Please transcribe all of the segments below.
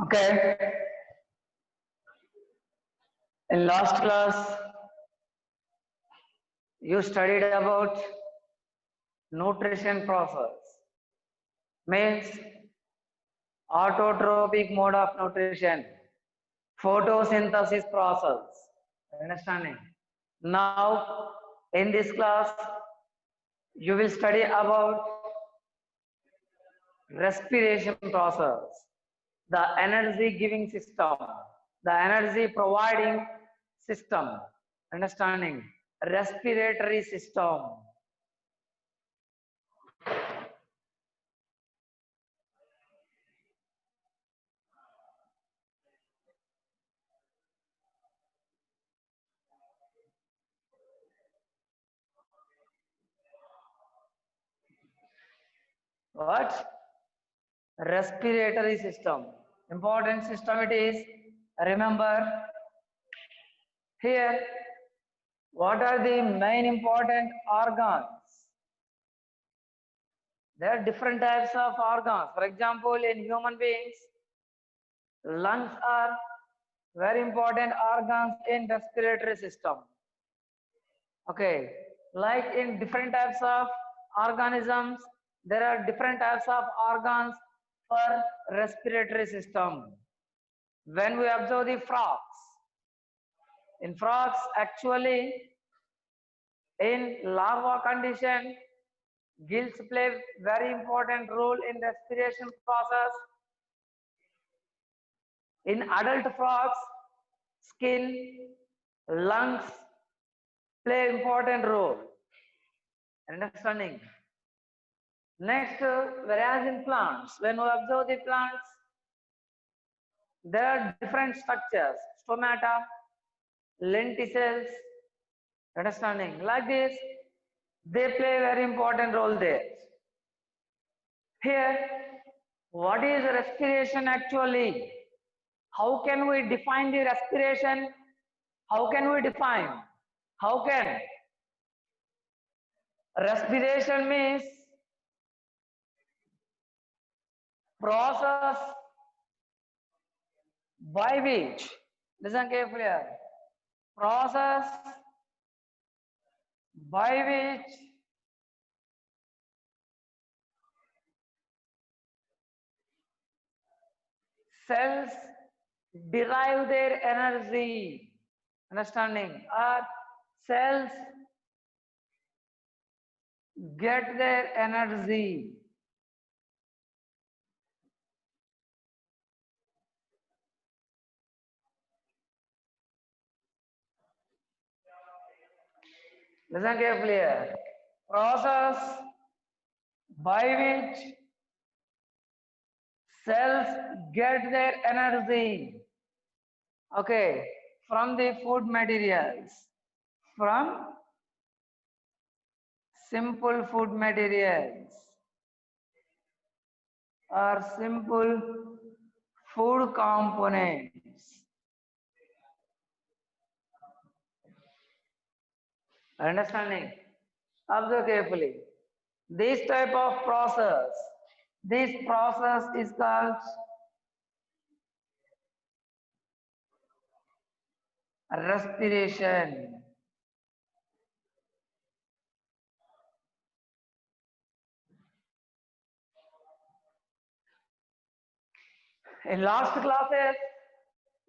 Okay. In last class, you studied about nutrition process, means autotrophic mode of nutrition, photosynthesis process. Understanding? Now, in this class, you will study about respiration process, the energy giving system, the energy providing system. Understanding? Respiratory system. What? Respiratory system. Important system it is. Remember, here, what are the main important organs? There are different types of organs. For example, in human beings, lungs are very important organs in respiratory system. Okay, like in different types of organisms, there are different types of organs for respiratory system. When we observe the frogs, in frogs actually in larva condition, gills play very important role in respiration process. In adult frogs, skin, lungs play important role. Understanding? Next, whereas in plants, when we observe the plants, there are different structures, stomata, lenticels, understanding? Like this, they play a very important role there. Here, what is respiration actually? How can we define the respiration? How can we define? How can? Respiration means process by which, listen carefully, process by which cells derive their energy, understanding, or cells get their energy. Listen carefully here. Process by which cells get their energy, okay, from the food materials, from simple food materials or simple food components. Understanding? Observe carefully. This type of process, this process is called respiration. In last classes,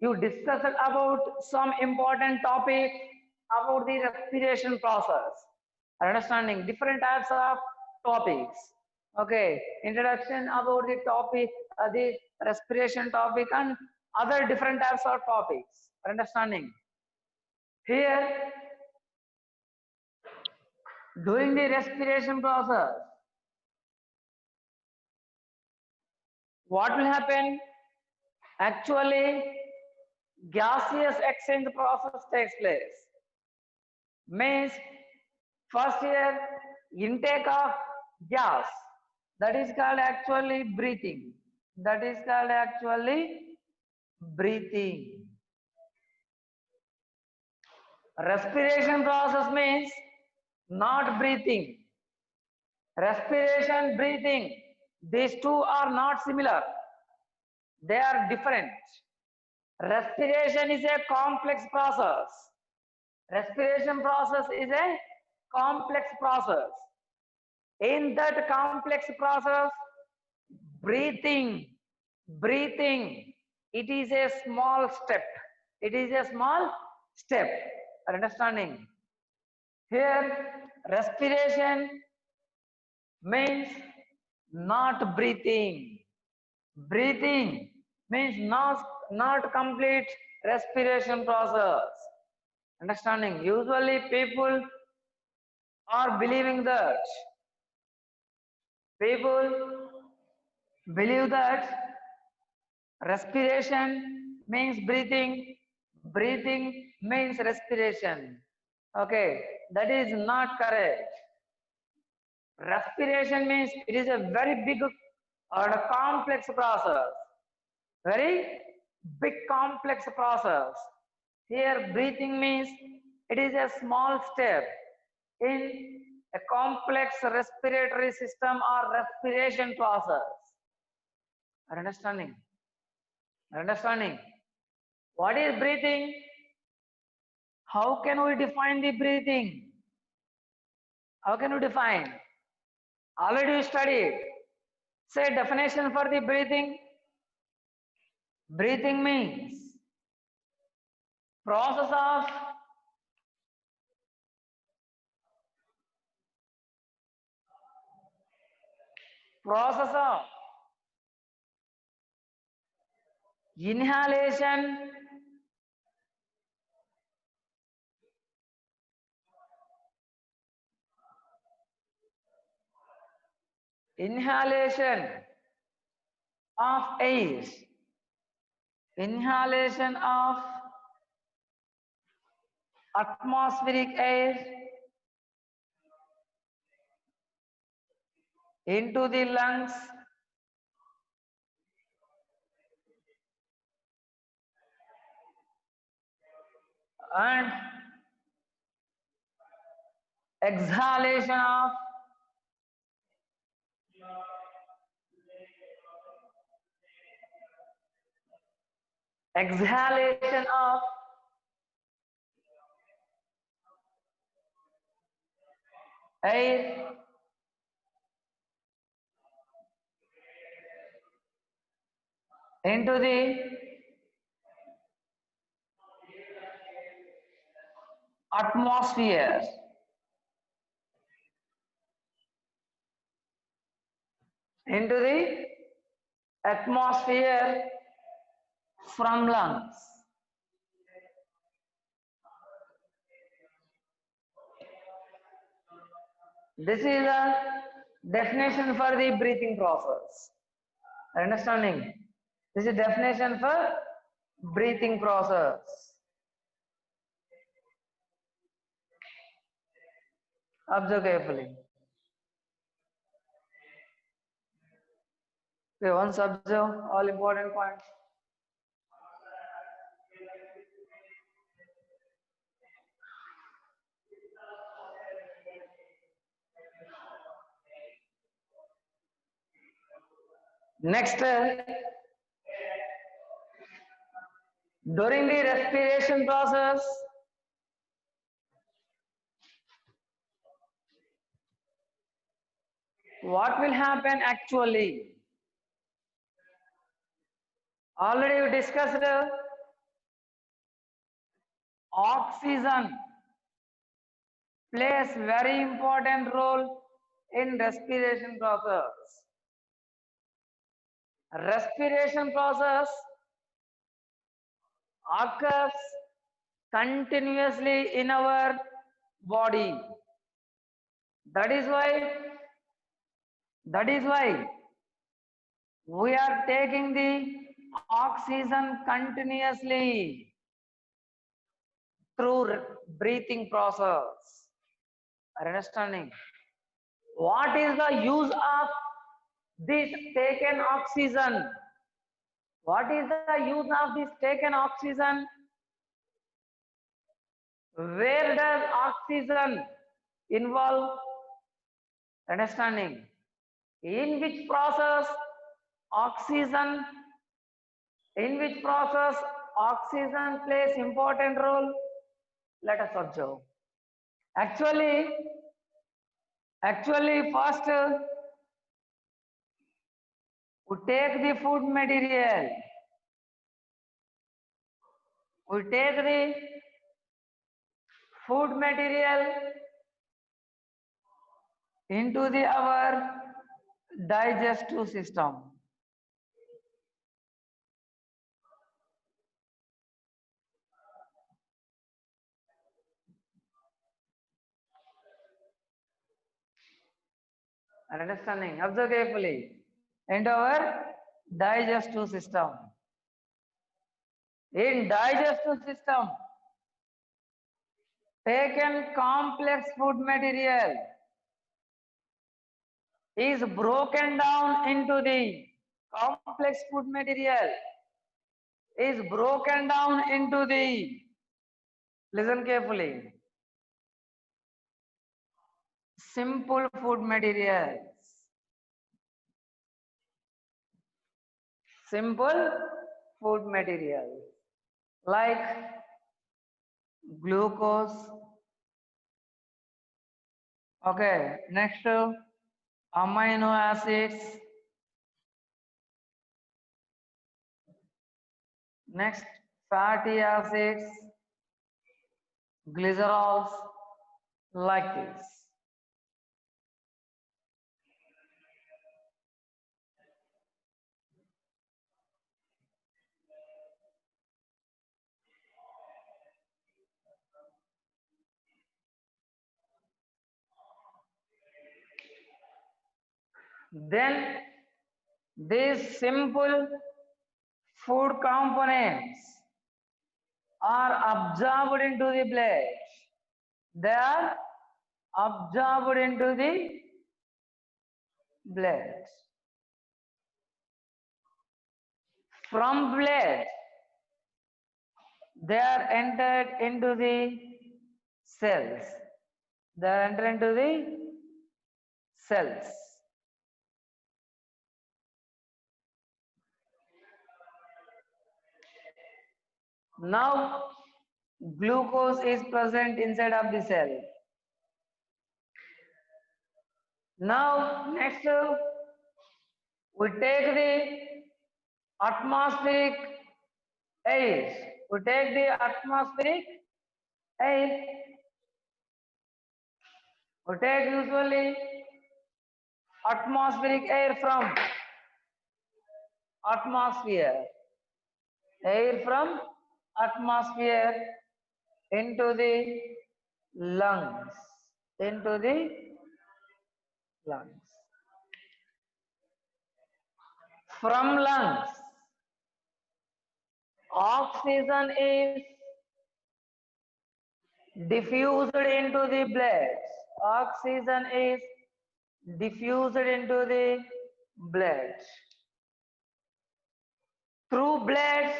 you discussed about some important topic about the respiration process. Understanding different types of topics. Okay, introduction about the topic, the respiration topic, and other different types of topics. Understanding. Here, during the respiration process, what will happen? Actually, gaseous exchange process takes place. Means first here intake of gas, that is called actually breathing. That is called actually breathing. Respiration process means not breathing. Respiration, breathing, these two are not similar. They are different. Respiration is a complex process. Respiration process is a complex process. In that complex process, breathing, it is a small step. It is a small step. Understanding? Here, respiration means not breathing. Breathing means not complete respiration process. Understanding? Usually people are believing that. People believe that respiration means breathing, breathing means respiration. Okay, that is not correct. Respiration means it is a very big or a complex process. Very big complex process. Here breathing means it is a small step in a complex respiratory system or respiration process. Are understanding? Are understanding? What is breathing? How can we define the breathing? How can we define? Already you studied. Say definition for the breathing. Breathing means process of inhalation inhalation of air, inhalation of atmospheric air into the lungs and exhalation of air into the atmosphere. Into the atmosphere from lungs. This is a definition for the breathing process. Understanding? This is definition for breathing process. Observe carefully. Okay, once observe all important points. Next, during the respiration process, what will happen actually? Already we discussed oxygen plays very important role in respiration process. Respiration process occurs continuously in our body. That is why we are taking the oxygen continuously through breathing process. Are you understanding? What is the use of this taken oxygen? What is the use of this taken oxygen? Where does oxygen involve? Understanding. In which process oxygen, in which process oxygen plays important role? Let us observe. Actually, first we take the food material. We take the food material into the our digestive system. Understanding? Observe carefully. Into our digestive system. In digestive system, taken complex food material is broken down into the complex food material is broken down into the, listen carefully, simple food materials. Simple food materials like glucose. Okay, next amino acids. Next, fatty acids, glycerols, like this. Then these simple food components are absorbed into the blood. They are absorbed into the blood. From blood, they are entered into the cells. They are entered into the cells. Now, glucose is present inside of the cell. Now, next, we take the atmospheric air. We take the atmospheric air. We take usually atmospheric air from atmosphere. Air from atmosphere into the lungs. Into the lungs. From lungs, oxygen is diffused into the blood. Oxygen is diffused into the blood. Through blood,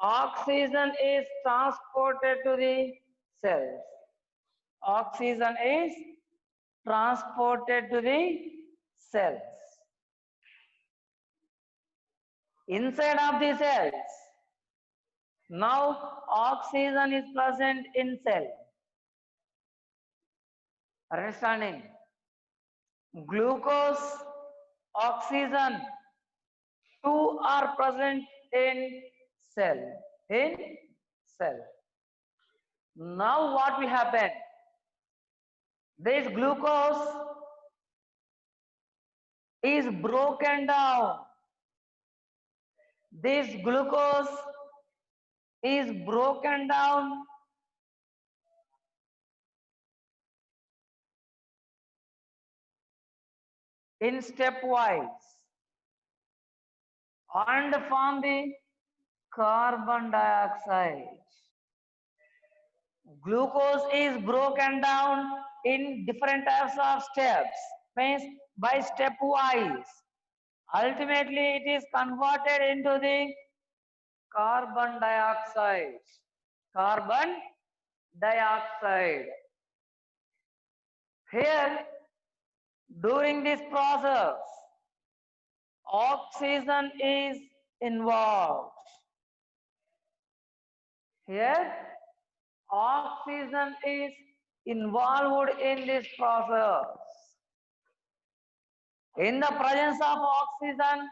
oxygen is transported to the cells. Oxygen is transported to the cells. Inside of the cells, now oxygen is present in cell. Understanding? Glucose, oxygen, two are present in cell. In cell. Now what will happen? This glucose is broken down. This glucose is broken down in stepwise and form the carbon dioxide. Glucose is broken down in different types of steps, means by stepwise. Ultimately, it is converted into the carbon dioxide. Carbon dioxide. Here, during this process, oxygen is involved. Here, oxygen is involved in this process. In the presence of oxygen,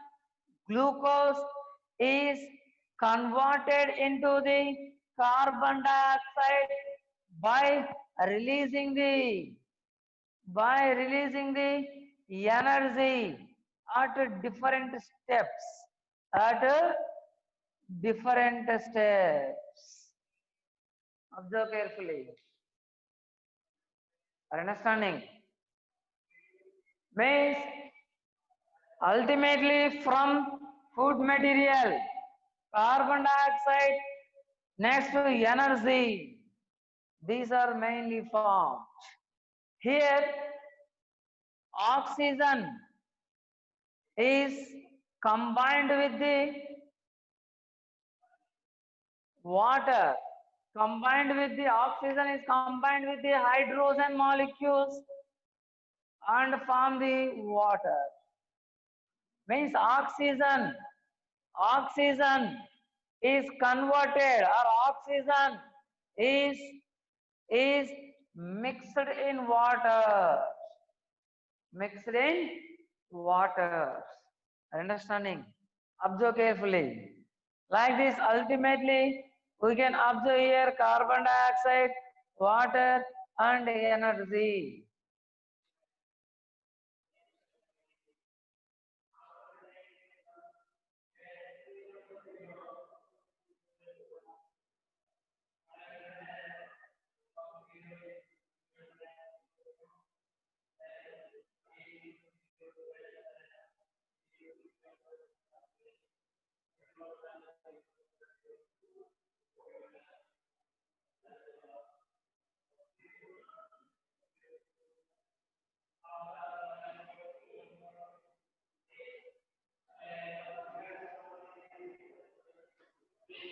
glucose is converted into the carbon dioxide by releasing the energy at different steps. At different steps. Observe carefully. Are understanding? Means ultimately from food material, carbon dioxide, next to energy. These are mainly formed. Here, oxygen is combined with the water. Combined with the oxygen is combined with the hydrogen molecules and form the water. Means oxygen is converted, or oxygen is mixed in water. Mixed in water. Understanding? Observe carefully. Like this, ultimately, we can observe here carbon dioxide, water, and energy.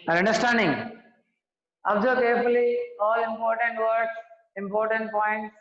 Are understanding? Observe carefully all important words, important points.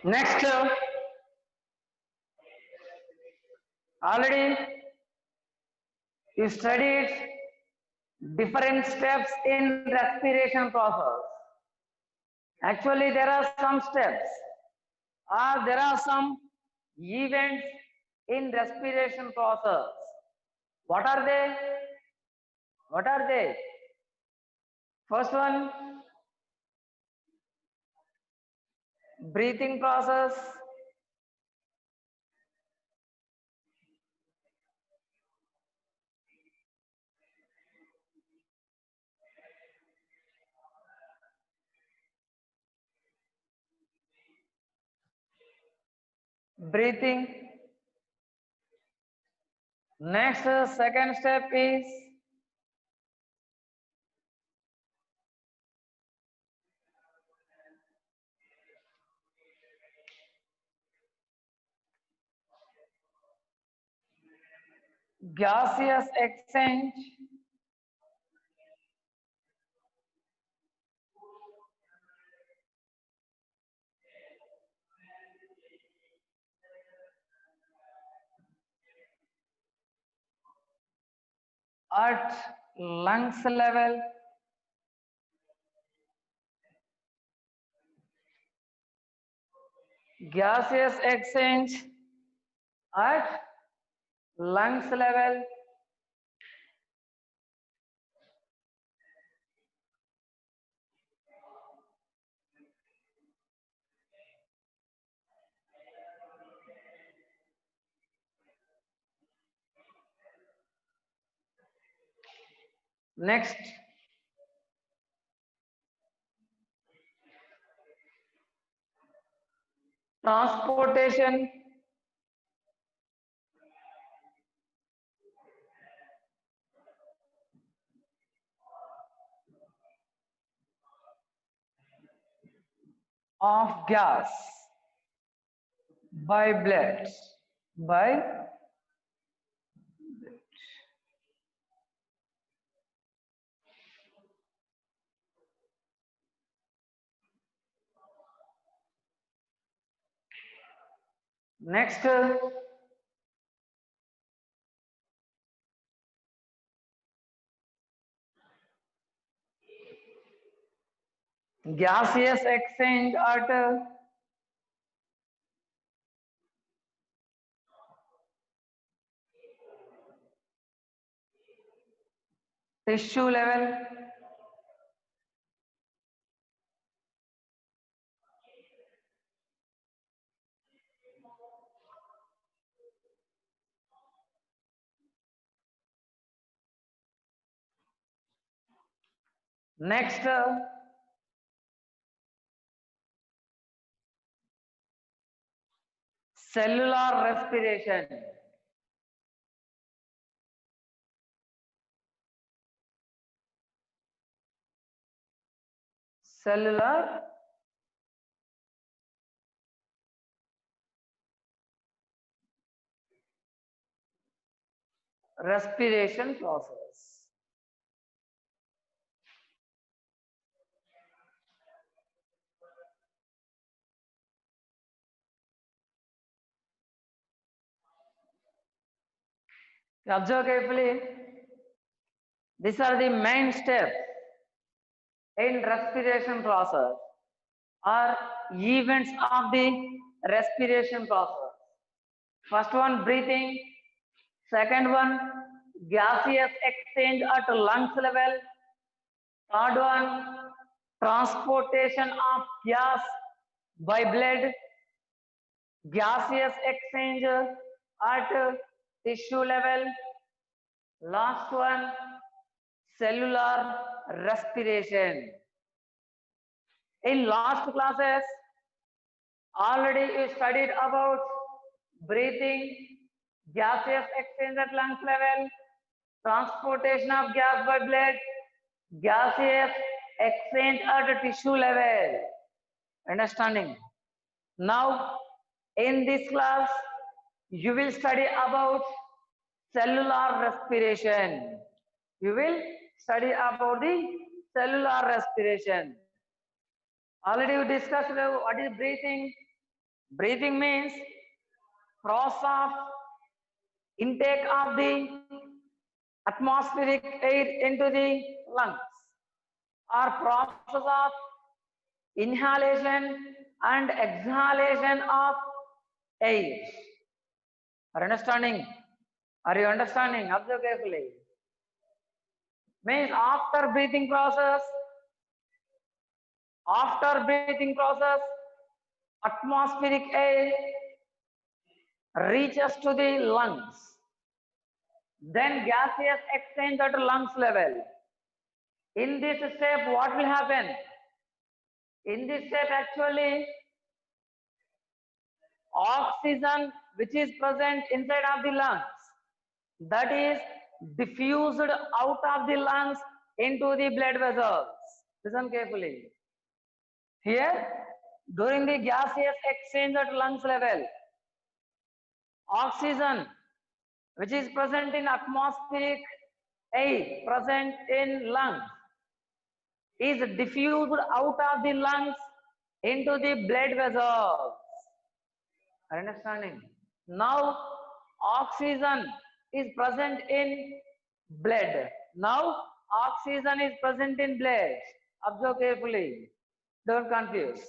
Next, already you studied different steps in respiration process. Actually, there are some steps, or there are some events in respiration process. What are they? What are they? First one, breathing process. Breathing. Next, second step is gaseous exchange. At lungs level. gaseous exchange at lungs level. Next, transportation of gas by blood. By next, gaseous exchange at tissue level. Next, cellular respiration. Cellular respiration process. Observe carefully. These are the main steps in respiration process or events of the respiration process. First one, breathing. Second one, gaseous exchange at lungs level. Third one, transportation of gas by blood. Gaseous exchange at tissue level. Last one, cellular respiration. In last classes, already you studied about breathing, gaseous exchange at lungs level, transportation of gas by blood, gaseous exchange at tissue level. Understanding? Now, in this class, you will study about cellular respiration. You will study about the cellular respiration. Already we discussed what is breathing. Breathing means process of intake of the atmospheric air into the lungs, or process of inhalation and exhalation of air. Are you understanding? Are you understanding? Observe carefully. Means after breathing process, atmospheric air reaches to the lungs. Then gaseous exchange at lungs level. In this step, what will happen? In this step, actually, oxygen which is present inside of the lungs, that is diffused out of the lungs into the blood vessels. Listen carefully. Here, during the gaseous exchange at lungs level, oxygen which is present in atmospheric air present in lungs is diffused out of the lungs into the blood vessels. Understanding? Now, oxygen is present in blood. Now, oxygen is present in blood. Observe carefully. Don't confuse.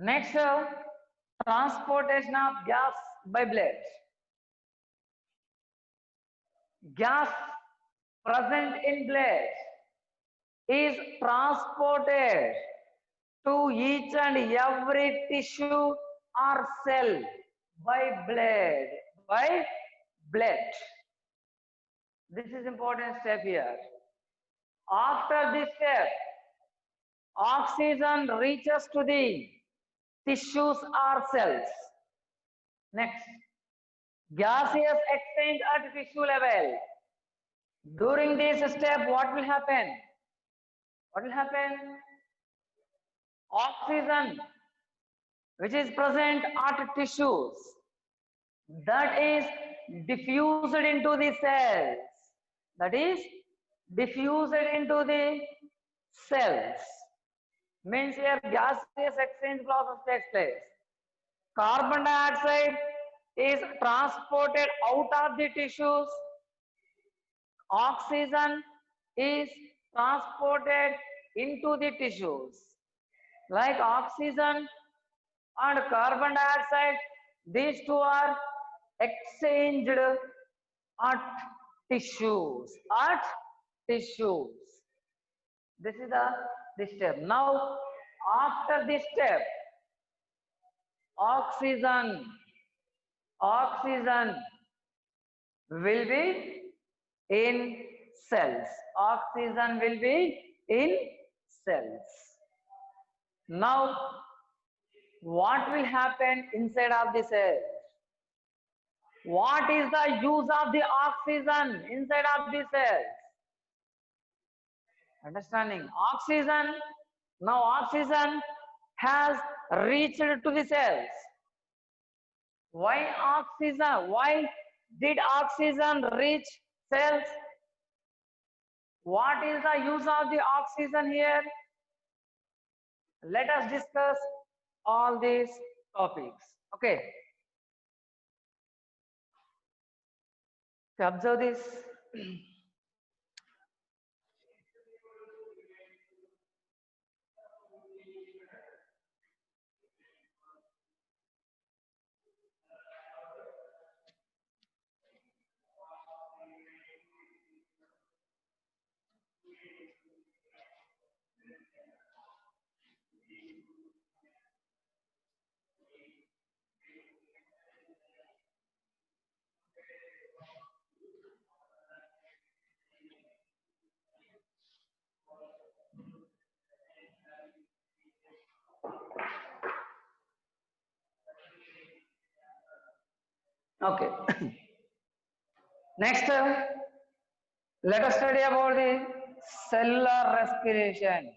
Next, transportation of gas by blood. Gas present in blood is transported to each and every tissue or cell by blood. By blood. This is important step here. After this step, oxygen reaches to the tissues or cells. Next, gaseous exchange at tissue level. During this step, what will happen? What will happen? Oxygen, which is present at tissues, that is diffused into the cells. That is diffused into the cells. Means here gaseous exchange process takes place. Carbon dioxide is transported out of the tissues. Oxygen is transported into the tissues. Like oxygen and carbon dioxide, these two are exchanged at tissues. At tissues. This is the step. Now, after this step, oxygen will be in cells. Oxygen will be in cells. Now, what will happen inside of the cell? What is the use of the oxygen inside of the cells? Understanding? Oxygen, now oxygen has reached to the cells. Why oxygen? Why did oxygen reach cells? What is the use of the oxygen here? Let us discuss all these topics. Okay. So observe this. Okay. Next, let us study about the cellular respiration.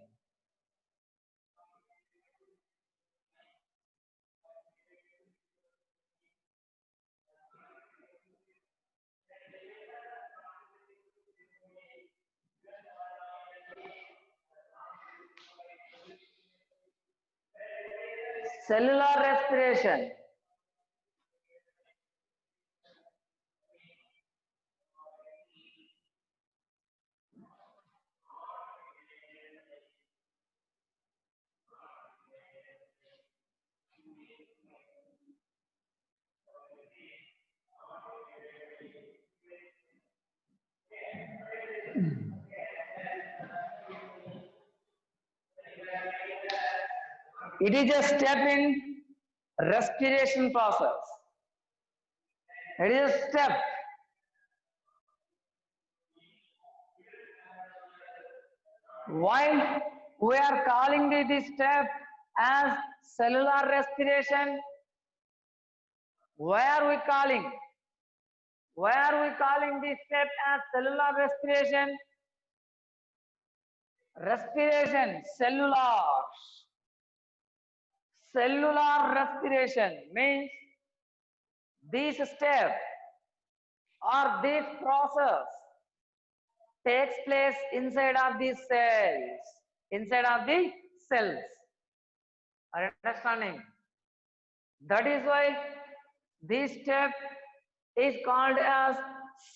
Cellular respiration. It is a step in respiration process. It is a step. Why we are calling this step as cellular respiration? Why are we calling? Why are we calling this step as cellular respiration? Respiration, cellular. Cellular respiration means this step or this process takes place inside of the cells. Inside of the cells. Are you understanding? That is why this step is called as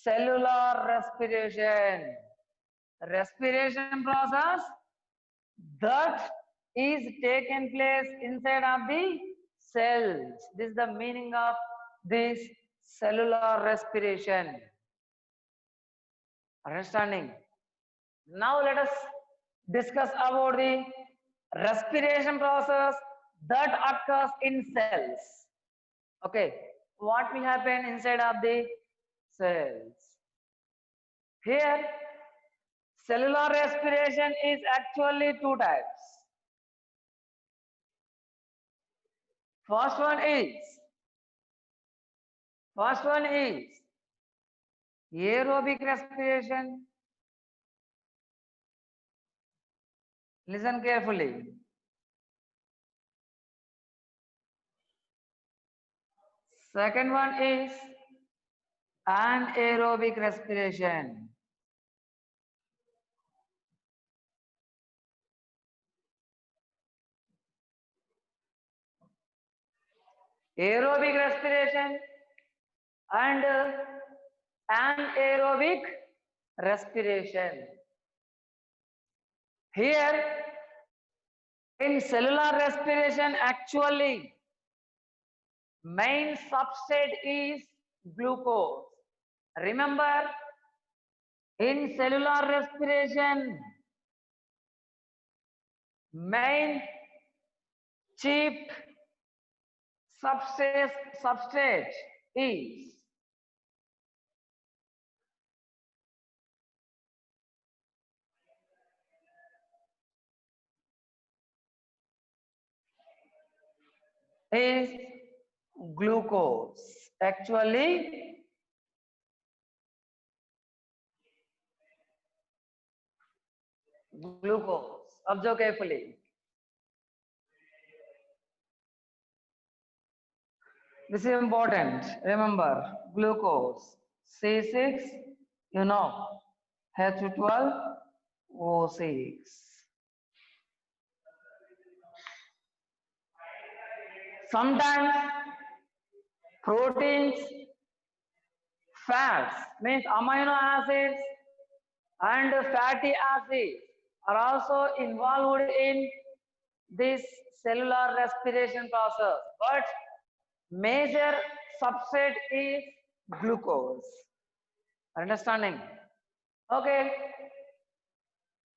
cellular respiration. Respiration process that is taken place inside of the cells. This is the meaning of this cellular respiration. Understanding? Now let us discuss about the respiration process that occurs in cells. Okay, what will happen inside of the cells? Here, cellular respiration is actually two types. First one is aerobic respiration. Listen carefully. Second one is anaerobic respiration. Aerobic respiration and anaerobic respiration. Here, in cellular respiration, actually, main substrate is glucose. Remember, in cellular respiration, main chief substrate is glucose. Actually, glucose. Observe carefully. This is important. Remember, glucose. C6, you know, H12O6. Sometimes proteins, fats, means amino acids and fatty acids are also involved in this cellular respiration process. But major substrate is glucose. Understanding? Okay.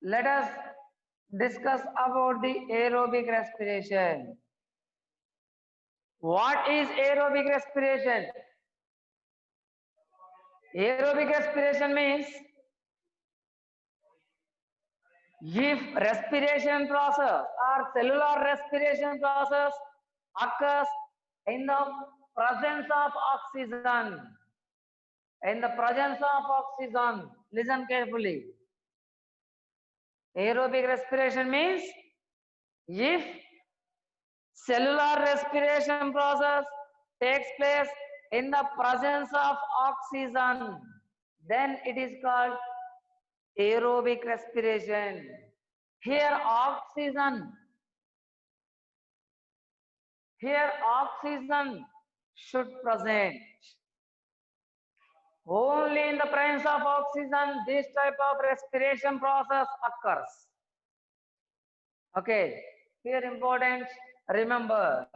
Let us discuss about the aerobic respiration. What is aerobic respiration? Aerobic respiration means if respiration process or cellular respiration process occurs in the presence of oxygen. In the presence of oxygen, listen carefully. Aerobic respiration means if cellular respiration process takes place in the presence of oxygen, then it is called aerobic respiration. Here oxygen should present. Only in the presence of oxygen this type of respiration process occurs. Okay, here important, remember,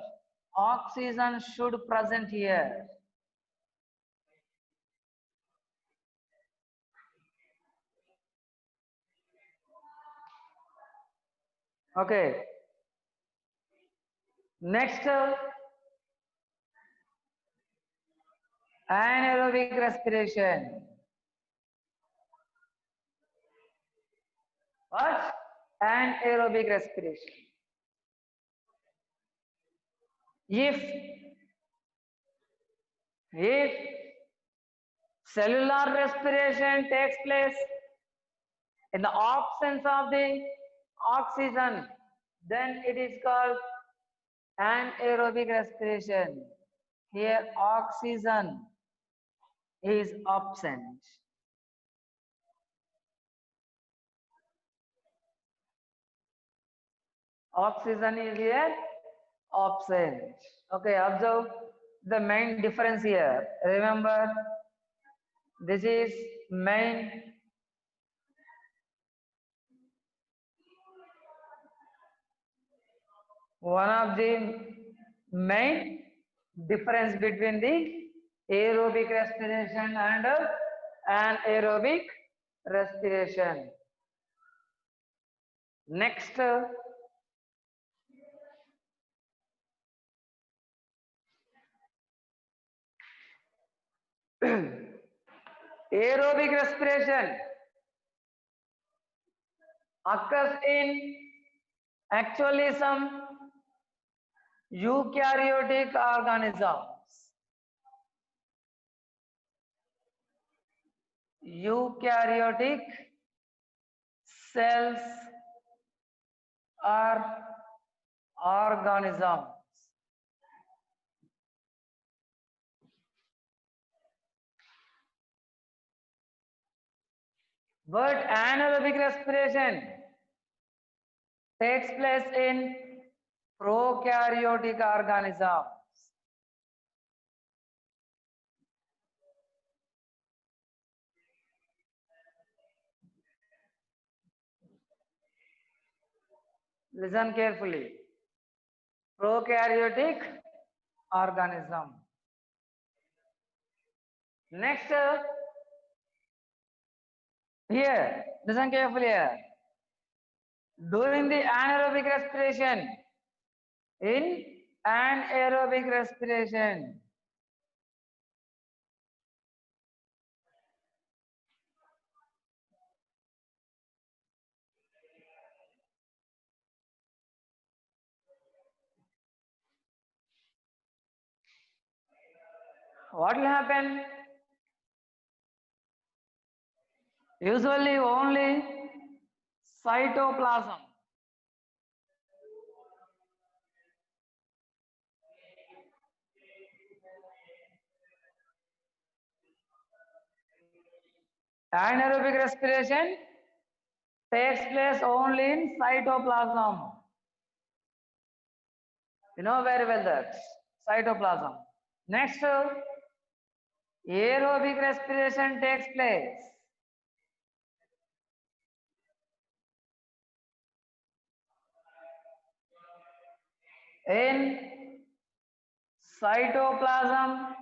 oxygen should present here. Okay, next, anaerobic respiration. What? Anaerobic respiration. If cellular respiration takes place in the absence of the oxygen, then it is called anaerobic respiration. Here oxygen is absent. Oxygen is here absent. Okay, observe the main difference here. Remember, this is main one of the main difference between the aerobic respiration and anaerobic respiration. Next, aerobic respiration occurs in actually some eukaryotic organisms. Eukaryotic cells are organisms. But anaerobic respiration takes place in prokaryotic organisms. Listen carefully. Prokaryotic organism. Next, here, listen carefully here. During the anaerobic respiration, in anaerobic respiration, what will happen? Usually only cytoplasm. Anaerobic respiration takes place only in cytoplasm. You know very well that cytoplasm. Next, aerobic respiration takes place in cytoplasm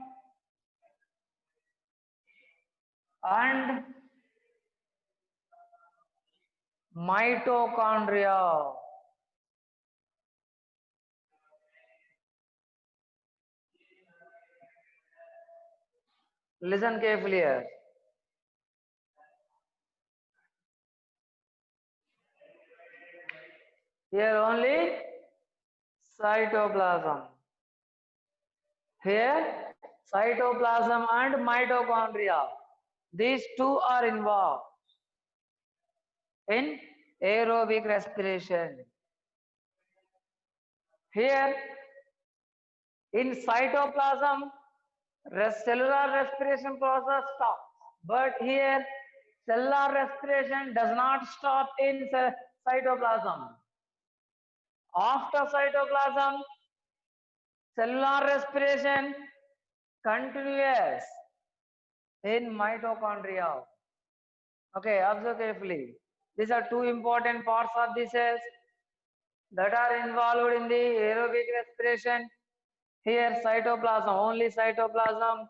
and mitochondria. Listen carefully here. Here only cytoplasm. Here cytoplasm and mitochondria. These two are involved in aerobic respiration. Here in cytoplasm, cellular respiration process stops. But here cellular respiration does not stop in cytoplasm. After cytoplasm, cellular respiration continues in mitochondria. Okay, observe carefully. These are two important parts of the cells that are involved in the aerobic respiration. Here cytoplasm, only cytoplasm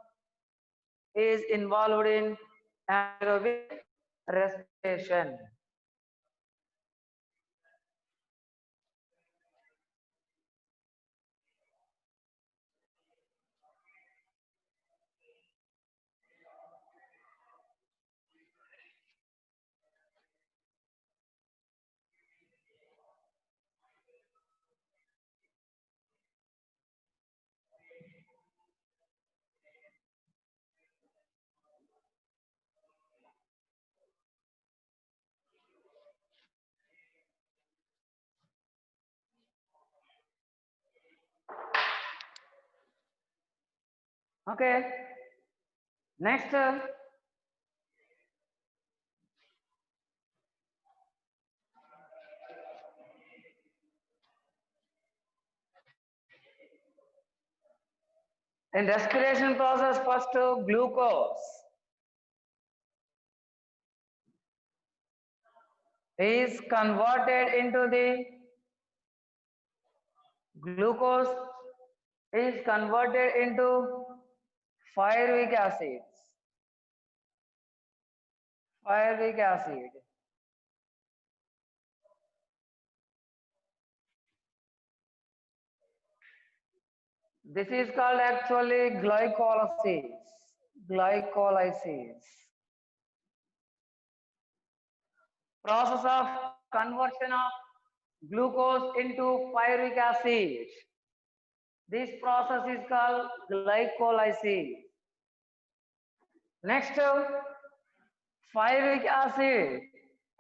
is involved in anaerobic respiration. Okay. Next, in respiration process, first glucose is converted into the Glucose is converted into pyruvic acid. Pyruvic acid. This is called actually glycolysis. Glycolysis. Process of conversion of glucose into pyruvic acid. This process is called glycolysis. Next, pyruvic acid.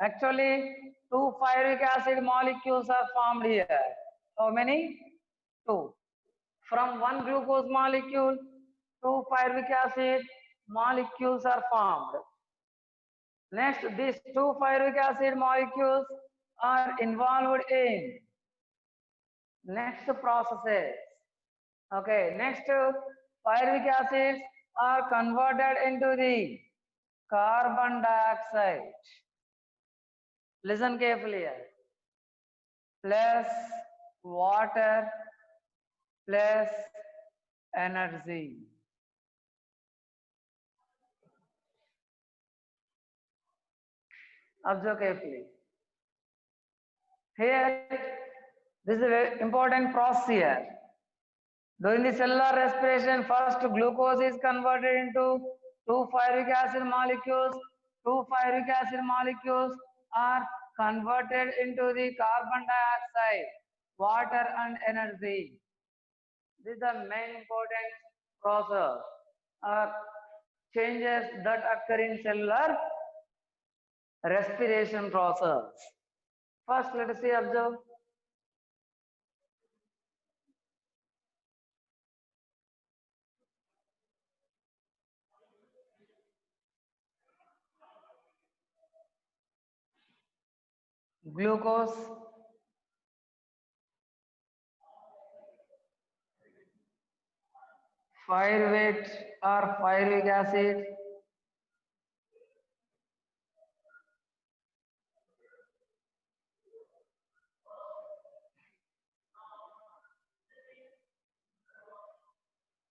Actually, two pyruvic acid molecules are formed here. How many? Two. From one glucose molecule, two pyruvic acid molecules are formed. Next, these two pyruvic acid molecules are involved in next processes. Okay, next pyruvic acids are converted into the carbon dioxide. Listen carefully here. Plus water plus energy. Observe carefully. Here, this is a very important process here. During the cellular respiration, first glucose is converted into two pyruvic acid molecules. Two pyruvic acid molecules are converted into the carbon dioxide, water and energy. This is the main important process or changes that occur in cellular respiration process. First, let us see, observe. Glucose, pyruvate or pyruvic acid,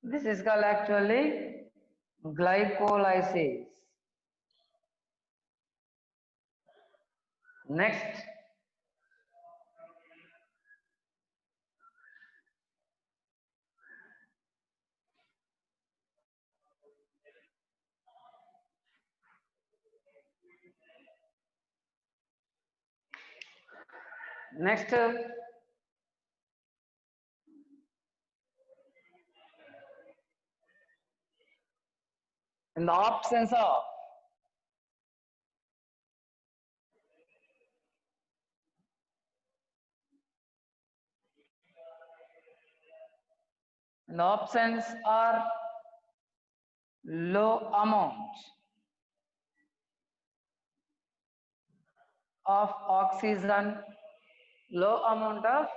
this is called actually glycolysis. Next, next, in the absence of in the absence or low amount of oxygen, low amount of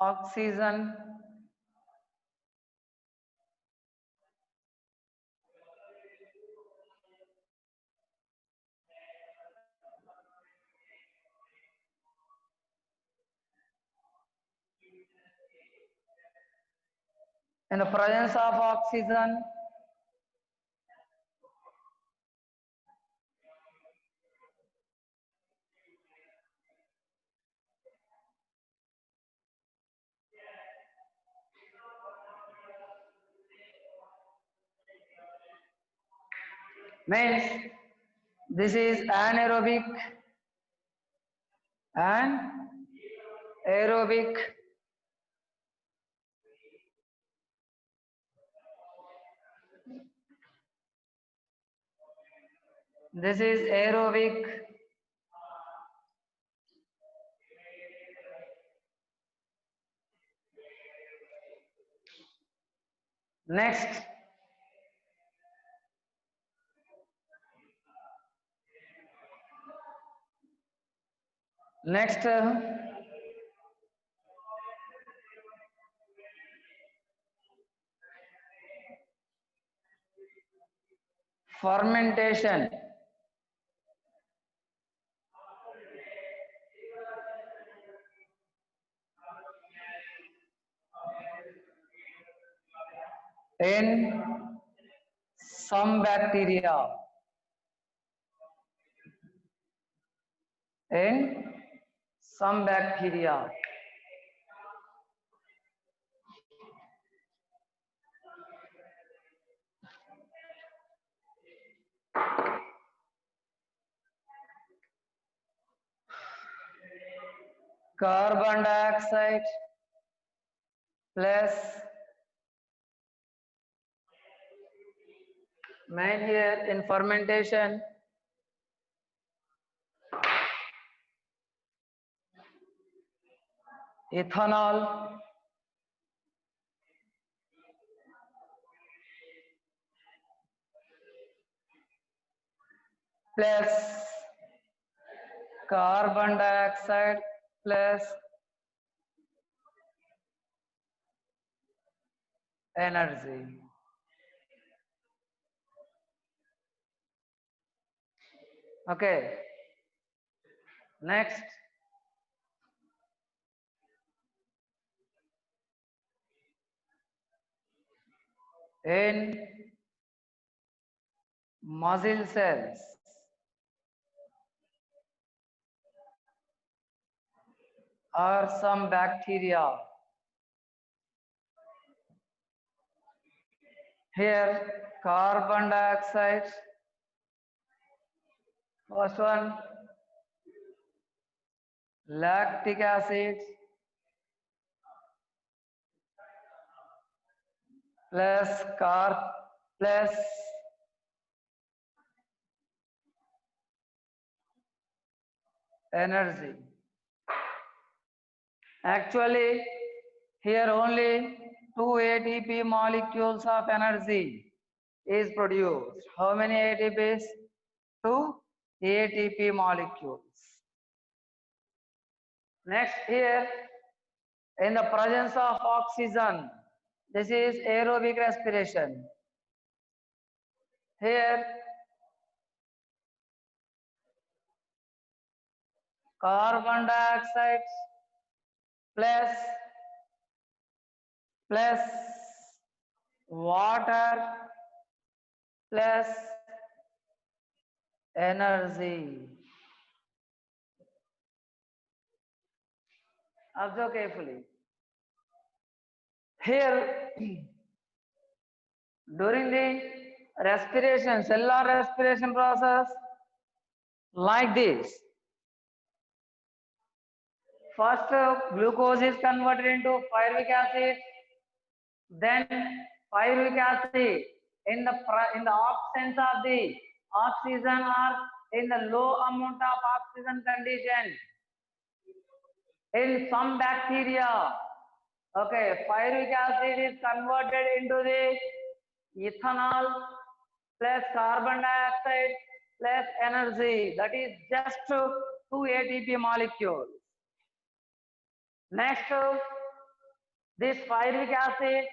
oxygen in the presence of oxygen means this is anaerobic and aerobic. This is aerobic. Next, next, fermentation. in some bacteria. In some bacteria. Carbon dioxide plus main here in fermentation ethanol plus carbon dioxide plus energy. Okay. Next. In muscle cells, or some bacteria. Here carbon dioxide, first one lactic acid plus plus energy. Actually, here only 2 ATP molecules of energy is produced. How many ATPs? 2 ATP molecules. Next here, in the presence of oxygen, this is aerobic respiration. Here, carbon dioxide plus water plus energy. Observe carefully. Here, during the respiration, cellular respiration process, like this. First, glucose is converted into pyruvic acid, then pyruvic acid in the absence of the oxygen or in the low amount of oxygen condition. In some bacteria, okay, pyruvic acid is converted into the ethanol plus carbon dioxide plus energy. That is just 2 ATP molecules. Next, this pyruvic acid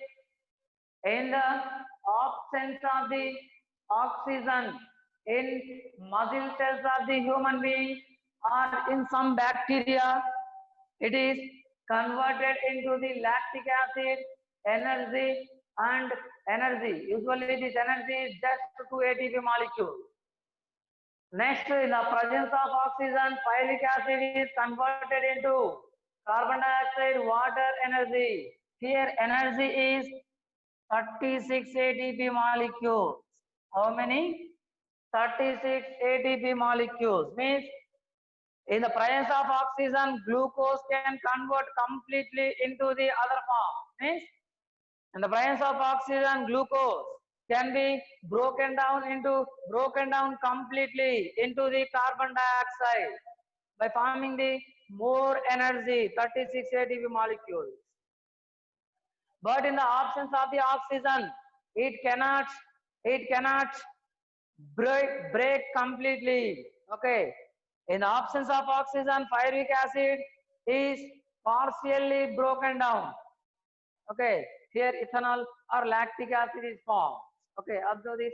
in the absence of the oxygen in muscle cells of the human being or in some bacteria, it is converted into the lactic acid, energy and energy. Usually this energy is just 2 ATP molecules. Next, in the presence of oxygen, pyruvic acid is converted into carbon dioxide, water, energy. Here energy is 36 ATP molecules. How many? 36 ATP molecules. Means in the presence of oxygen, glucose can convert completely into the other form. Means in the presence of oxygen, glucose can be broken down completely into the carbon dioxide by forming the more energy, 36 ATP molecules. But in the absence of the oxygen, it cannot break completely. Okay. In the absence of oxygen, pyruvic acid is partially broken down. Okay. Here ethanol or lactic acid is formed. Okay. Observe this.